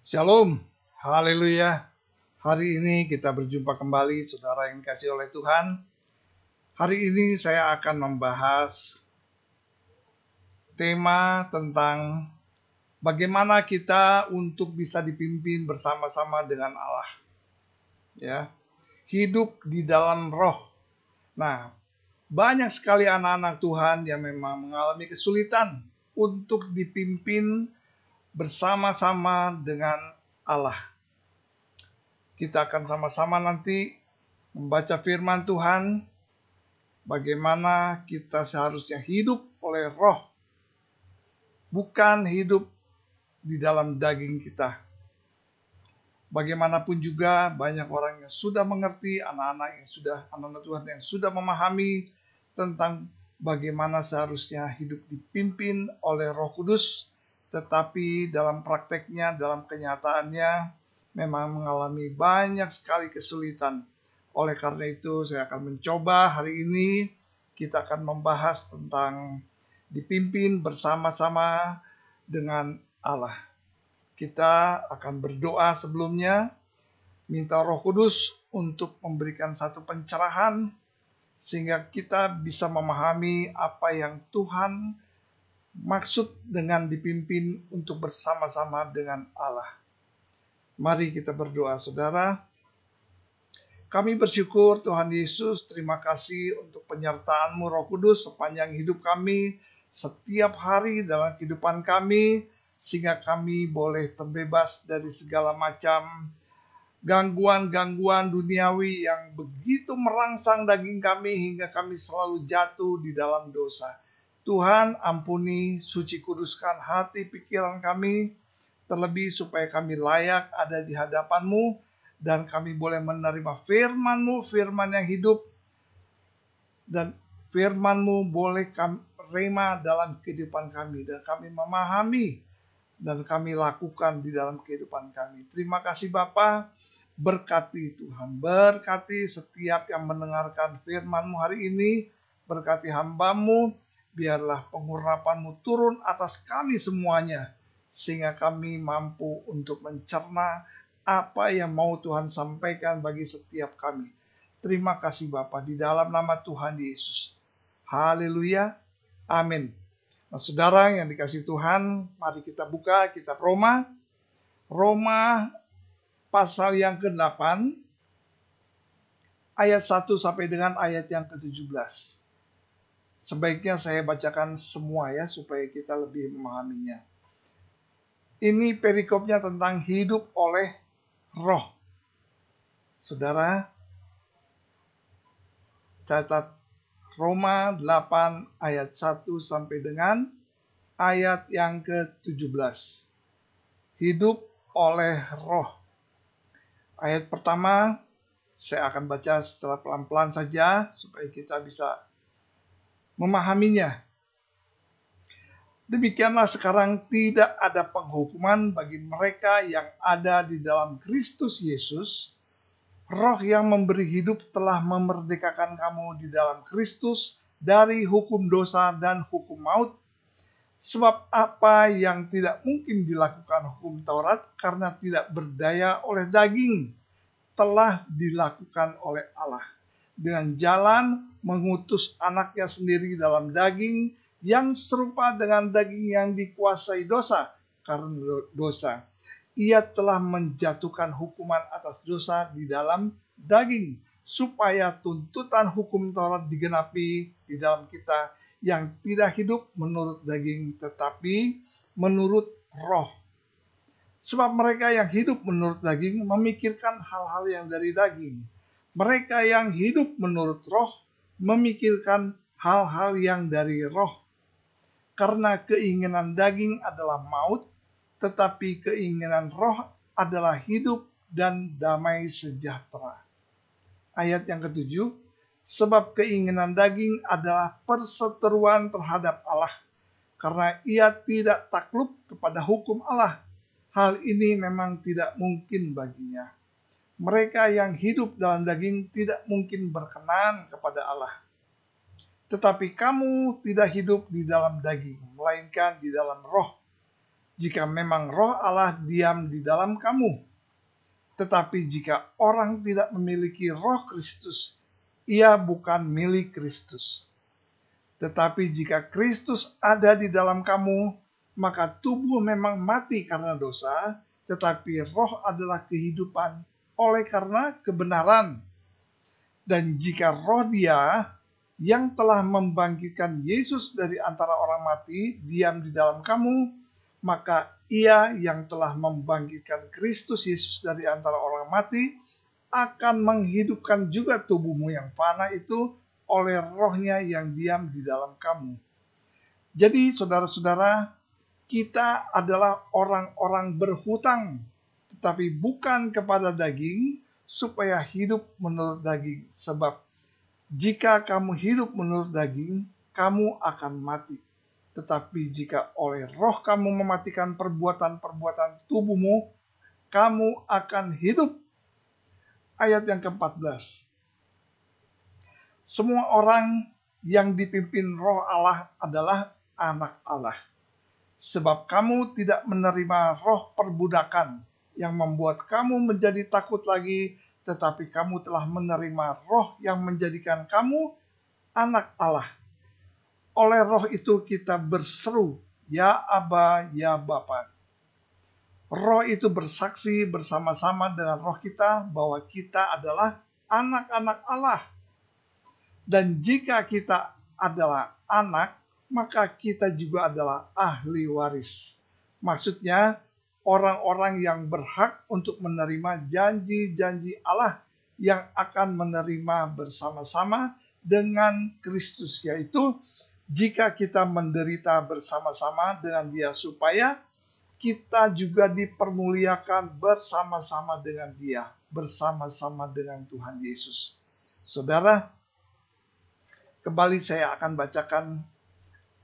Shalom, haleluya. Hari ini kita berjumpa kembali, saudara yang dikasihi oleh Tuhan. Hari ini saya akan membahas tema tentang bagaimana kita untuk bisa dipimpin bersama-sama dengan Allah. Ya, hidup di dalam roh. Nah, banyak sekali anak-anak Tuhan yang memang mengalami kesulitan untuk dipimpin bersama-sama dengan Allah. Kita akan sama-sama nanti membaca firman Tuhan, bagaimana kita seharusnya hidup oleh roh, bukan hidup di dalam daging kita. Bagaimanapun juga banyak orang yang sudah mengerti, anak-anak Tuhan yang sudah memahami tentang bagaimana seharusnya hidup dipimpin oleh Roh Kudus, tetapi dalam prakteknya, dalam kenyataannya memang mengalami banyak sekali kesulitan. Oleh karena itu saya akan mencoba hari ini kita akan membahas tentang dipimpin bersama-sama dengan Allah. Kita akan berdoa sebelumnya, minta Roh Kudus untuk memberikan satu pencerahan sehingga kita bisa memahami apa yang Tuhan maksud dengan dipimpin untuk bersama-sama dengan Allah. Mari kita berdoa, saudara. Kami bersyukur Tuhan Yesus, terima kasih untuk penyertaan-Mu Roh Kudus sepanjang hidup kami, setiap hari dalam kehidupan kami, sehingga kami boleh terbebas dari segala macam gangguan-gangguan duniawi yang begitu merangsang daging kami hingga kami selalu jatuh di dalam dosa. Tuhan, ampuni, suci kuduskan hati pikiran kami, terlebih supaya kami layak ada di hadapan-Mu dan kami boleh menerima firman-Mu, firman yang hidup, dan firman-Mu boleh kami terima dalam kehidupan kami dan kami memahami dan kami lakukan di dalam kehidupan kami. Terima kasih Bapa, berkati Tuhan, berkati setiap yang mendengarkan firman-Mu hari ini, berkati hamba-Mu, biarlah pengurapan-Mu turun atas kami semuanya, sehingga kami mampu untuk mencerna apa yang mau Tuhan sampaikan bagi setiap kami. Terima kasih Bapa, di dalam nama Tuhan Yesus. Haleluya, amin. Nah, saudara yang dikasihi Tuhan, mari kita buka kitab Roma pasal yang ke-8, ayat 1 sampai dengan ayat yang ke-17. Sebaiknya saya bacakan semua ya, supaya kita lebih memahaminya. Ini perikopnya tentang hidup oleh roh. Saudara, catat Roma 8 ayat 1 sampai dengan ayat yang ke-17. Hidup oleh roh. Ayat pertama, saya akan baca secara pelan-pelan saja, supaya kita bisa memahaminya. Demikianlah sekarang tidak ada penghukuman bagi mereka yang ada di dalam Kristus Yesus. Roh yang memberi hidup telah memerdekakan kamu di dalam Kristus dari hukum dosa dan hukum maut. Sebab apa yang tidak mungkin dilakukan hukum Taurat karena tidak berdaya oleh daging, telah dilakukan oleh Allah. Dengan jalan mengutus anaknya sendiri dalam daging yang serupa dengan daging yang dikuasai dosa karena dosa. Ia telah menjatuhkan hukuman atas dosa di dalam daging, supaya tuntutan hukum Taurat digenapi di dalam kita yang tidak hidup menurut daging, tetapi menurut roh. Sebab mereka yang hidup menurut daging memikirkan hal-hal yang dari daging. Mereka yang hidup menurut roh memikirkan hal-hal yang dari roh. Karena keinginan daging adalah maut, tetapi keinginan roh adalah hidup dan damai sejahtera. Ayat yang ke-7, sebab keinginan daging adalah perseteruan terhadap Allah, karena ia tidak takluk kepada hukum Allah. Hal ini memang tidak mungkin baginya. Mereka yang hidup dalam daging tidak mungkin berkenan kepada Allah. Tetapi kamu tidak hidup di dalam daging, melainkan di dalam roh. jika memang Roh Allah diam di dalam kamu. Tetapi jika orang tidak memiliki Roh Kristus, ia bukan milik Kristus. Tetapi jika Kristus ada di dalam kamu, maka tubuh memang mati karena dosa, tetapi roh adalah kehidupan oleh karena kebenaran. Dan jika roh Dia yang telah membangkitkan Yesus dari antara orang mati diam di dalam kamu, maka Ia yang telah membangkitkan Kristus Yesus dari antara orang mati akan menghidupkan juga tubuhmu yang fana itu oleh rohnya yang diam di dalam kamu. Jadi saudara-saudara, kita adalah orang-orang berhutang, tetapi bukan kepada daging, supaya hidup menurut daging. Sebab jika kamu hidup menurut daging, kamu akan mati. Tetapi jika oleh roh kamu mematikan perbuatan-perbuatan tubuhmu, kamu akan hidup. Ayat yang ke-14. Semua orang yang dipimpin roh Allah adalah anak Allah. Sebab kamu tidak menerima roh perbudakan yang membuat kamu menjadi takut lagi, tetapi kamu telah menerima roh yang menjadikan kamu anak Allah. Oleh roh itu kita berseru, ya Aba, ya Bapa. Roh itu bersaksi bersama-sama dengan roh kita bahwa kita adalah anak-anak Allah. Dan jika kita adalah anak, maka kita juga adalah ahli waris. Maksudnya, orang-orang yang berhak untuk menerima janji-janji Allah yang akan menerima bersama-sama dengan Kristus, yaitu jika kita menderita bersama-sama dengan Dia, supaya kita juga dipermuliakan bersama-sama dengan Dia, bersama-sama dengan Tuhan Yesus. Saudara, kembali saya akan bacakan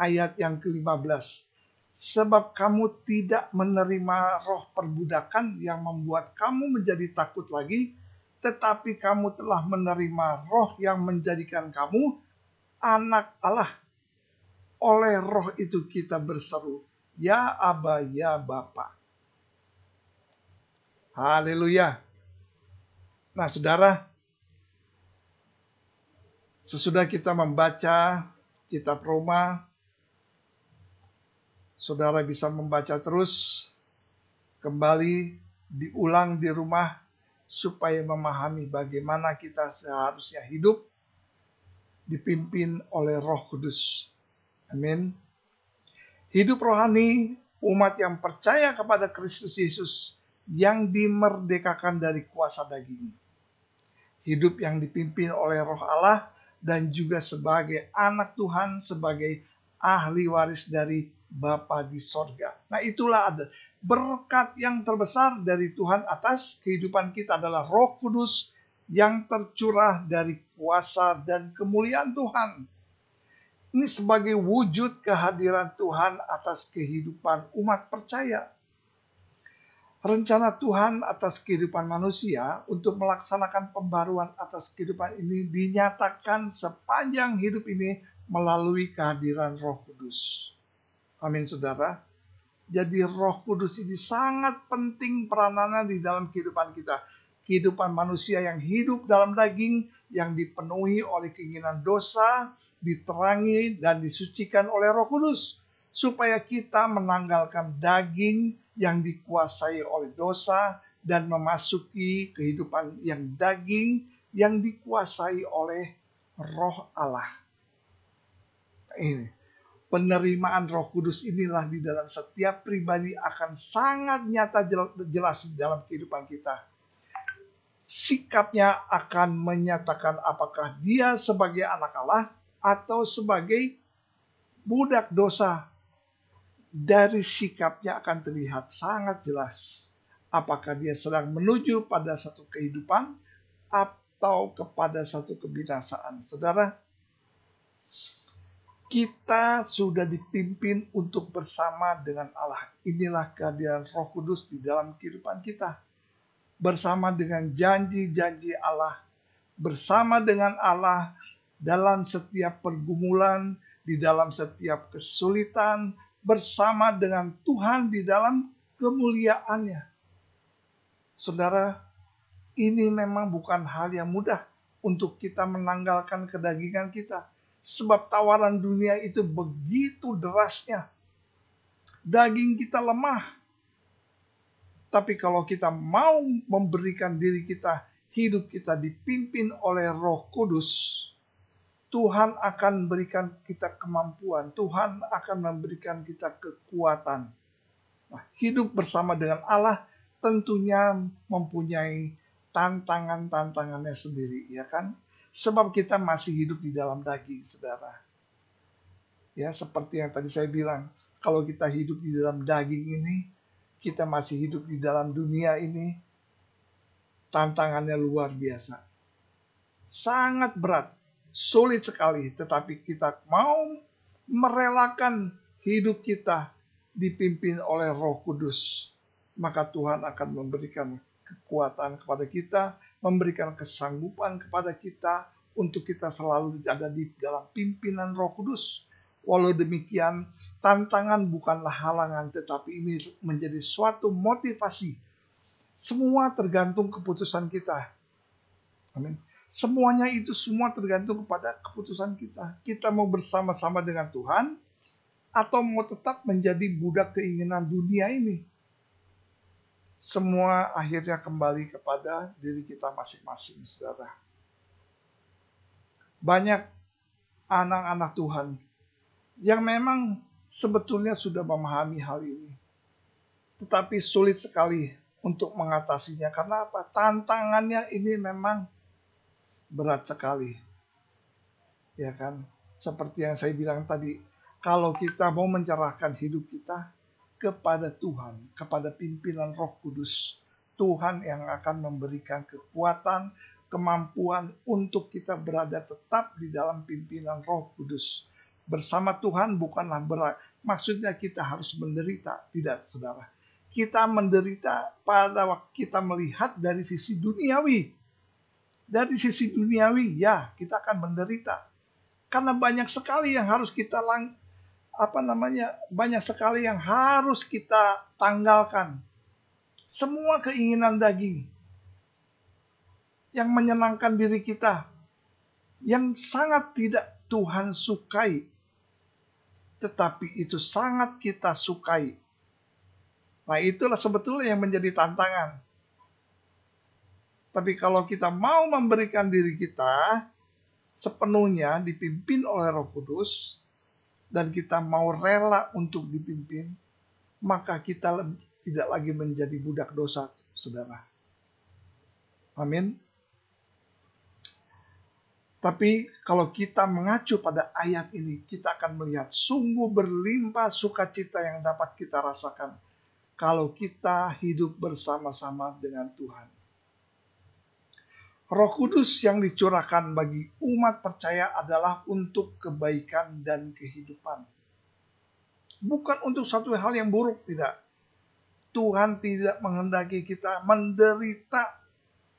ayat yang ke-15. Sebab kamu tidak menerima roh perbudakan yang membuat kamu menjadi takut lagi, tetapi kamu telah menerima roh yang menjadikan kamu anak Allah. Oleh roh itu kita berseru, ya Aba, ya Bapa. Haleluya. Nah saudara, sesudah kita membaca kitab Roma, saudara bisa membaca terus, kembali diulang di rumah, supaya memahami bagaimana kita seharusnya hidup dipimpin oleh Roh Kudus. Amin. Hidup rohani umat yang percaya kepada Kristus Yesus yang dimerdekakan dari kuasa daging. Hidup yang dipimpin oleh Roh Allah dan juga sebagai anak Tuhan, sebagai ahli waris dari Bapa di sorga. Nah itulah ada berkat yang terbesar dari Tuhan atas kehidupan kita adalah Roh Kudus yang tercurah dari kuasa dan kemuliaan Tuhan. Ini sebagai wujud kehadiran Tuhan atas kehidupan umat percaya. Rencana Tuhan atas kehidupan manusia untuk melaksanakan pembaruan atas kehidupan ini dinyatakan sepanjang hidup ini melalui kehadiran Roh Kudus. Amin saudara. Jadi Roh Kudus ini sangat penting peranannya di dalam kehidupan kita. Kehidupan manusia yang hidup dalam daging, yang dipenuhi oleh keinginan dosa, diterangi dan disucikan oleh Roh Kudus. Supaya kita menanggalkan daging yang dikuasai oleh dosa dan memasuki kehidupan yang daging yang dikuasai oleh Roh Allah. Ini penerimaan Roh Kudus inilah di dalam setiap pribadi akan sangat nyata jelas di dalam kehidupan kita. Sikapnya akan menyatakan apakah dia sebagai anak Allah atau sebagai budak dosa. Dari sikapnya akan terlihat sangat jelas apakah dia sedang menuju pada satu kehidupan atau kepada satu kebinasaan. Saudara, kita sudah dipimpin untuk bersama dengan Allah. Inilah kehadiran Roh Kudus di dalam kehidupan kita. Bersama dengan janji-janji Allah, bersama dengan Allah dalam setiap pergumulan, di dalam setiap kesulitan, bersama dengan Tuhan di dalam kemuliaannya. Saudara, ini memang bukan hal yang mudah untuk kita menanggalkan kedagingan kita. Sebab tawaran dunia itu begitu derasnya. Daging kita lemah. Tapi kalau kita mau memberikan diri kita, hidup kita dipimpin oleh Roh Kudus, Tuhan akan berikan kita kemampuan. Tuhan akan memberikan kita kekuatan. Nah, hidup bersama dengan Allah tentunya mempunyai tantangan-tantangannya sendiri, ya kan? Sebab kita masih hidup di dalam daging, saudara. Ya, seperti yang tadi saya bilang, kalau kita hidup di dalam daging ini, kita masih hidup di dalam dunia ini, tantangannya luar biasa. Sangat berat, sulit sekali, tetapi kita mau merelakan hidup kita dipimpin oleh Roh Kudus, maka Tuhan akan memberikan kekuatan kepada kita, memberikan kesanggupan kepada kita untuk kita selalu ada di dalam pimpinan Roh Kudus. Walau demikian, tantangan bukanlah halangan, tetapi ini menjadi suatu motivasi. Semua tergantung keputusan kita. Amin. Semuanya itu semua tergantung kepada keputusan kita. Kita mau bersama-sama dengan Tuhan atau mau tetap menjadi budak keinginan dunia ini. Semua akhirnya kembali kepada diri kita masing-masing, saudara. Banyak anak-anak Tuhan yang memang sebetulnya sudah memahami hal ini. Tetapi sulit sekali untuk mengatasinya. Karena apa? Tantangannya ini memang berat sekali. Ya kan? Seperti yang saya bilang tadi, kalau kita mau menyerahkan hidup kita kepada Tuhan, kepada pimpinan Roh Kudus, Tuhan yang akan memberikan kekuatan, kemampuan untuk kita berada tetap di dalam pimpinan Roh Kudus. Bersama Tuhan bukanlah berat. Maksudnya kita harus menderita, tidak, saudara. Kita menderita pada waktu kita melihat dari sisi duniawi. Dari sisi duniawi, ya, kita akan menderita. Karena banyak sekali yang harus kita banyak sekali yang harus kita tanggalkan. Semua keinginan daging yang menyenangkan diri kita, yang sangat tidak Tuhan sukai, tetapi itu sangat kita sukai. Nah, itulah sebetulnya yang menjadi tantangan. Tapi kalau kita mau memberikan diri kita sepenuhnya dipimpin oleh Roh Kudus, dan kita mau rela untuk dipimpin, maka kita tidak lagi menjadi budak dosa, saudara. Amin. Tapi kalau kita mengacu pada ayat ini, kita akan melihat sungguh berlimpah sukacita yang dapat kita rasakan kalau kita hidup bersama-sama dengan Tuhan. Roh Kudus yang dicurahkan bagi umat percaya adalah untuk kebaikan dan kehidupan. Bukan untuk satu hal yang buruk, tidak. Tuhan tidak menghendaki kita menderita.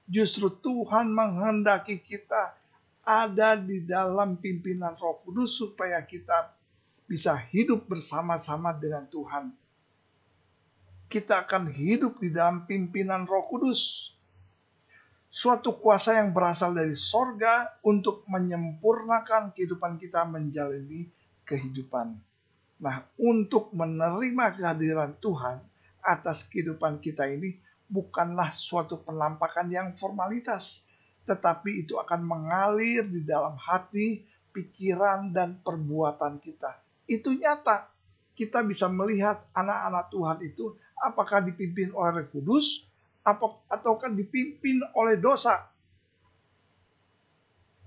Justru Tuhan menghendaki kita ada di dalam pimpinan Roh Kudus supaya kita bisa hidup bersama-sama dengan Tuhan. Kita akan hidup di dalam pimpinan Roh Kudus. Suatu kuasa yang berasal dari sorga untuk menyempurnakan kehidupan kita menjalani kehidupan. Nah, untuk menerima kehadiran Tuhan atas kehidupan kita ini bukanlah suatu penampakan yang formalitas, tetapi itu akan mengalir di dalam hati, pikiran, dan perbuatan kita. Itu nyata. Kita bisa melihat anak-anak Tuhan itu apakah dipimpin oleh Roh Kudus, ataukah dipimpin oleh dosa.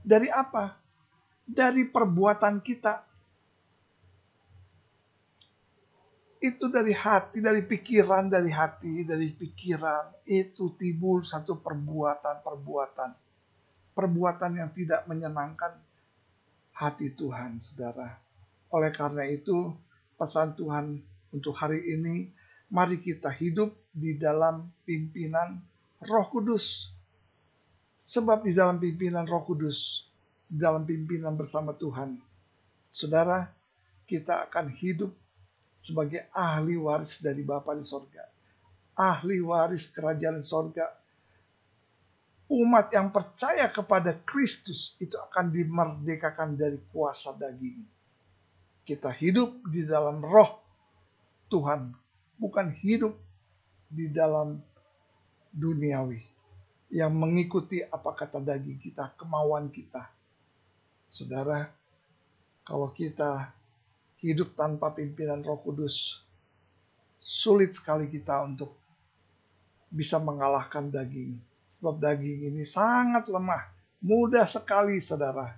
Dari apa? Dari perbuatan kita. Itu dari hati, dari pikiran, dari pikiran. Itu timbul satu perbuatan. Perbuatan yang tidak menyenangkan hati Tuhan, saudara. Oleh karena itu, pesan Tuhan untuk hari ini, mari kita hidup di dalam pimpinan Roh Kudus. Sebab di dalam pimpinan Roh Kudus, di dalam pimpinan bersama Tuhan, saudara, kita akan hidup sebagai ahli waris dari Bapa di sorga. Ahli waris kerajaan sorga. Umat yang percaya kepada Kristus itu akan dimerdekakan dari kuasa daging. Kita hidup di dalam roh Tuhan, bukan hidup di dalam duniawi yang mengikuti apa kata daging kita, kemauan kita. Saudara, kalau kita hidup tanpa pimpinan Roh Kudus, sulit sekali kita untuk bisa mengalahkan daging. Sebab daging ini sangat lemah, mudah sekali saudara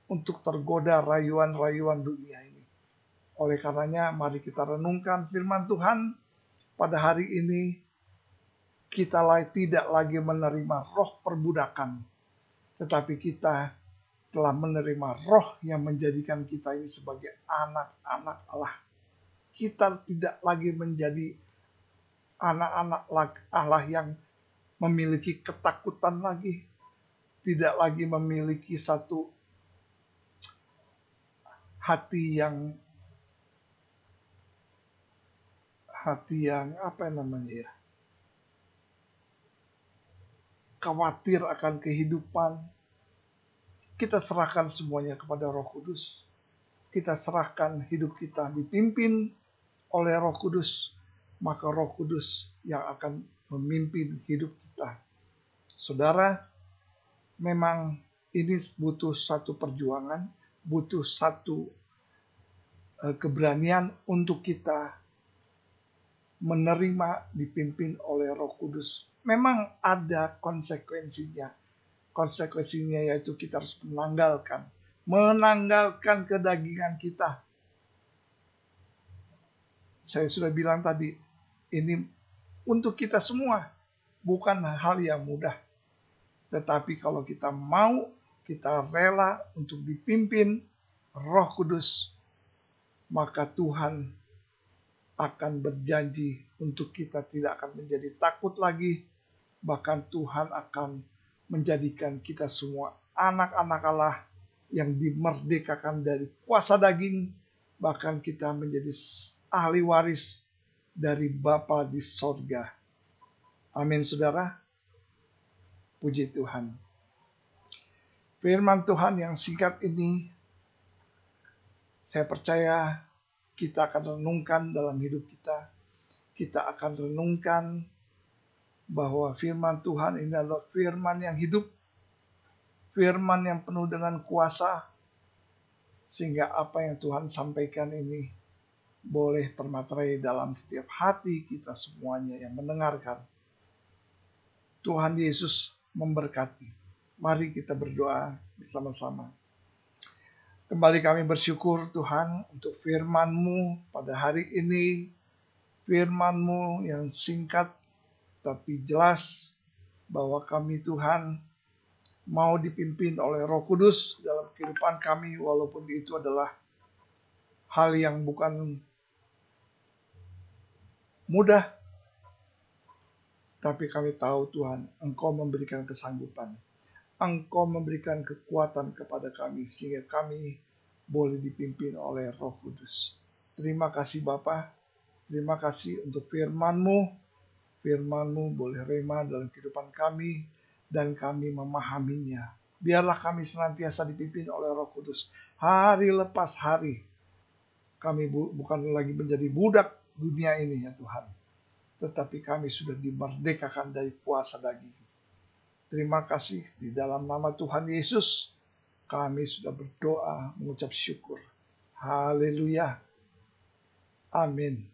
untuk tergoda rayuan-rayuan dunia ini. Oleh karenanya mari kita renungkan firman Tuhan pada hari ini. Kita tidak lagi menerima roh perbudakan, tetapi kita telah menerima roh yang menjadikan kita ini sebagai anak-anak Allah. Kita tidak lagi menjadi anak-anak Allah yang memiliki ketakutan lagi, tidak lagi memiliki satu hati yang khawatir akan kehidupan. Kita serahkan semuanya kepada Roh Kudus. Kita serahkan hidup kita dipimpin oleh Roh Kudus, maka Roh Kudus yang akan memimpin hidup kita. Saudara, memang ini butuh satu perjuangan, butuh satu keberanian untuk kita menerima dipimpin oleh Roh Kudus. Memang ada konsekuensinya. Konsekuensinya yaitu kita harus menanggalkan kedagingan kita. Saya sudah bilang tadi, ini untuk kita semua, bukan hal yang mudah. Tetapi kalau kita mau, kita rela untuk dipimpin Roh Kudus, maka Tuhan akan berjanji untuk kita tidak akan menjadi takut lagi. Bahkan Tuhan akan menjadikan kita semua anak-anak Allah yang dimerdekakan dari kuasa daging. Bahkan kita menjadi ahli waris dari Bapa di sorga. Amin saudara. Puji Tuhan. Firman Tuhan yang singkat ini, saya percaya kita akan renungkan dalam hidup kita. Kita akan renungkan bahwa firman Tuhan ini adalah firman yang hidup, firman yang penuh dengan kuasa, sehingga apa yang Tuhan sampaikan ini boleh termaterai dalam setiap hati kita semuanya yang mendengarkan. Tuhan Yesus memberkati. Mari kita berdoa bersama-sama. Kembali kami bersyukur Tuhan untuk firman-Mu pada hari ini. Firman-Mu yang singkat tapi jelas bahwa kami Tuhan mau dipimpin oleh Roh Kudus dalam kehidupan kami, walaupun itu adalah hal yang bukan mudah. Tapi kami tahu Tuhan, Engkau memberikan kesanggupan. Engkau memberikan kekuatan kepada kami sehingga kami boleh dipimpin oleh Roh Kudus. Terima kasih Bapa. Terima kasih untuk firman-Mu. Firman-Mu boleh rema dalam kehidupan kami dan kami memahaminya. Biarlah kami senantiasa dipimpin oleh Roh Kudus. Hari lepas hari. Kami bukan lagi menjadi budak dunia ini ya Tuhan. Tetapi kami sudah dimerdekakan dari kuasa daging. Terima kasih di dalam nama Tuhan Yesus. Kami sudah berdoa mengucap syukur. Haleluya. Amin.